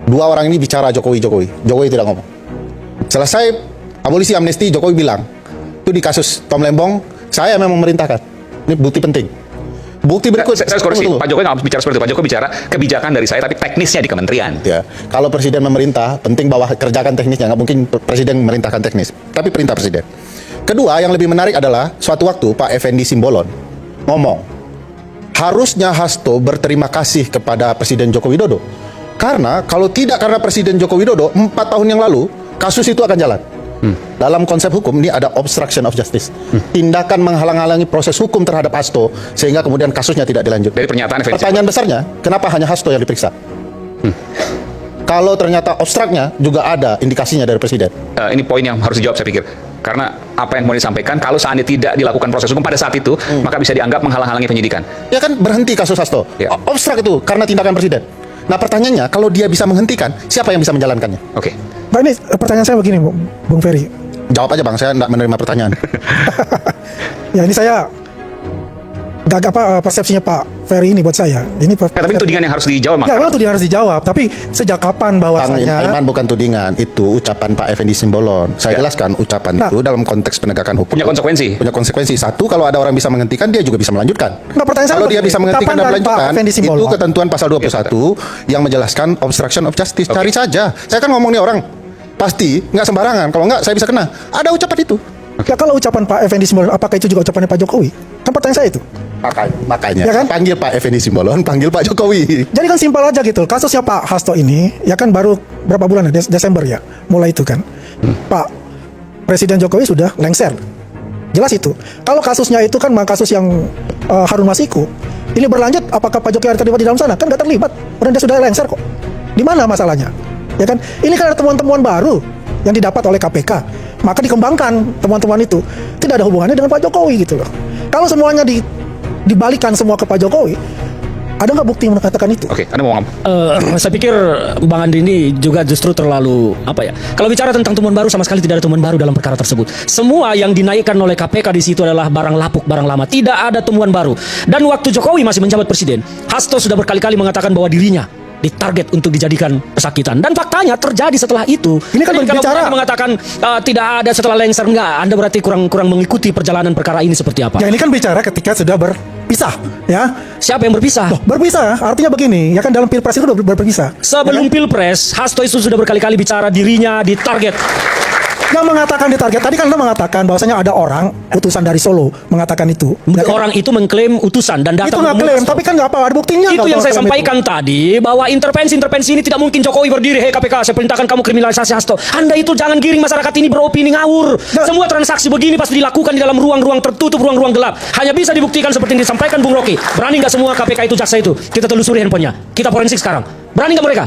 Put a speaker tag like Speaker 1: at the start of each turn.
Speaker 1: Dua orang ini bicara Jokowi tidak ngomong. Selesai abolisi amnesti, Jokowi bilang, itu di kasus Tom Lembong, saya memang memerintahkan. Ini bukti penting. Bukti berikut.
Speaker 2: Saya koreksi, Pak Jokowi nggak bicara seperti itu. Pak Jokowi bicara kebijakan dari saya, tapi teknisnya di kementerian.
Speaker 1: Ya, kalau presiden memerintah, penting bahwa kerjakan teknisnya. Nggak mungkin presiden memerintahkan teknis, tapi perintah presiden. Kedua, yang lebih menarik adalah suatu waktu Pak Effendi Simbolon ngomong, harusnya Hasto berterima kasih kepada Presiden Joko Widodo. Karena kalau tidak karena Presiden Joko Widodo, 4 tahun yang lalu, kasus itu akan jalan. Dalam konsep hukum ini ada obstruction of justice. Tindakan menghalang-halangi proses hukum terhadap Hasto, sehingga kemudian kasusnya tidak dilanjut.
Speaker 2: Dari pernyataan Effendi.
Speaker 1: Pertanyaan besarnya, kenapa hanya Hasto yang diperiksa? Kalau ternyata obstraknya juga ada indikasinya dari Presiden.
Speaker 2: Ini poin yang harus dijawab saya pikir. Karena apa yang mau disampaikan, kalau seandainya tidak dilakukan proses hukum pada saat itu, maka bisa dianggap menghalang-halangi penyidikan.
Speaker 1: Ya kan berhenti kasus Hasto.
Speaker 2: Ya.
Speaker 1: Obstrak itu karena tindakan Presiden. Nah pertanyaannya, kalau dia bisa menghentikan, siapa yang bisa menjalankannya?
Speaker 2: Oke.
Speaker 3: Nah ini pertanyaan saya begini, Bung Ferry.
Speaker 1: Jawab aja Bang, saya tidak menerima pertanyaan.
Speaker 3: Ya ini saya gak persepsinya Pak Ferry ini buat saya. Ini
Speaker 2: Tapi tudingan yang harus dijawab,
Speaker 3: ya, memang tudingan harus dijawab. Tapi sejak kapan bahwasanya
Speaker 1: Iman bukan tudingan, itu ucapan Pak Effendi Simbolon. Saya jelaskan ucapan itu dalam konteks penegakan hukum.
Speaker 2: punya konsekuensi.
Speaker 1: Punya konsekuensi. Satu, kalau ada orang bisa menghentikan, dia juga bisa melanjutkan.
Speaker 3: Nah, pertanyaan saya
Speaker 1: Kalau dia
Speaker 3: begini,
Speaker 1: bisa menghentikan
Speaker 3: kapan
Speaker 1: dan
Speaker 3: dari Pak
Speaker 1: melanjutkan,
Speaker 3: Effendi Simbolon?
Speaker 1: itu ketentuan pasal 21 yang menjelaskan obstruction of justice. Cari saja. Saya kan ngomong nih orang, pasti nggak sembarangan. Kalau nggak, saya bisa kena. Ada ucapan itu.
Speaker 3: ya kalau ucapan Pak Effendi Simbolon, apakah itu juga ucapannya Pak Jokowi? Kan pertanyaan saya itu.
Speaker 1: Makanya
Speaker 3: Ya kan?
Speaker 1: panggil Pak Effendi Simbolon, panggil Pak Jokowi.
Speaker 3: Jadi kan simpel aja gitu. Kasusnya Pak Hasto ini, ya kan baru berapa bulan ya? Desember ya, mulai itu kan. Pak Presiden Jokowi sudah lengser. Jelas itu. Kalau kasusnya itu kan kasus yang Harun Masiku, ini berlanjut, apakah Pak Jokowi ada terlibat di dalam sana? Kan nggak terlibat. Orang dia sudah lengser kok. Di mana masalahnya? Ya kan? Ini kan ada temuan-temuan baru yang didapat oleh KPK. Maka dikembangkan temuan-temuan itu. Tidak ada hubungannya dengan Pak Jokowi gitu loh. Kalau semuanya dibalikan semua ke Pak Jokowi, ada nggak bukti yang mengatakan itu?
Speaker 2: Oke, Anda mau ngomong?
Speaker 4: Saya pikir Bang Andri ini juga justru terlalu Kalau bicara tentang temuan baru, sama sekali tidak ada temuan baru dalam perkara tersebut. Semua yang dinaikkan oleh KPK di situ adalah barang lapuk, barang lama. Tidak ada temuan baru. Dan waktu Jokowi masih menjabat presiden, Hasto sudah berkali-kali mengatakan bahwa dirinya ditarget untuk dijadikan pesakitan. Dan faktanya terjadi setelah itu.
Speaker 3: Ini kan
Speaker 4: jadi kalau
Speaker 3: berbicara
Speaker 4: Anda mengatakan tidak ada setelah lengser, enggak. Anda berarti kurang mengikuti perjalanan perkara ini seperti apa.
Speaker 3: Ya ini kan bicara ketika sudah berpisah, ya.
Speaker 4: Siapa yang berpisah?
Speaker 3: Loh, berpisah artinya begini, ya kan dalam Pilpres itu udah berpisah.
Speaker 4: Sebelum Pilpres, Hasto itu sudah berkali-kali bicara dirinya ditarget.
Speaker 3: Yang mengatakan ditarget tadi kan Anda mengatakan bahwasanya ada orang utusan dari Solo mengatakan itu. Ya kan?
Speaker 4: Orang itu mengklaim utusan dan
Speaker 3: Itu
Speaker 4: datang
Speaker 3: nggak klaim, tapi kan nggak apa ada buktinya.
Speaker 4: itu
Speaker 3: nggak
Speaker 4: yang
Speaker 3: bahwa
Speaker 4: saya
Speaker 3: klaim
Speaker 4: sampaikan tadi, bahwa intervensi ini tidak mungkin Jokowi berdiri, hei KPK, saya perintahkan kamu kriminalisasi Hasto. Anda itu jangan giring masyarakat ini beropini ngawur. Semua transaksi begini pasti dilakukan di dalam ruang-ruang tertutup, ruang-ruang gelap. Hanya bisa dibuktikan seperti yang disampaikan Bung Rocky. Berani nggak semua KPK itu jaksa itu? Kita telusuri handphonenya. Kita forensik sekarang. Berani nggak mereka?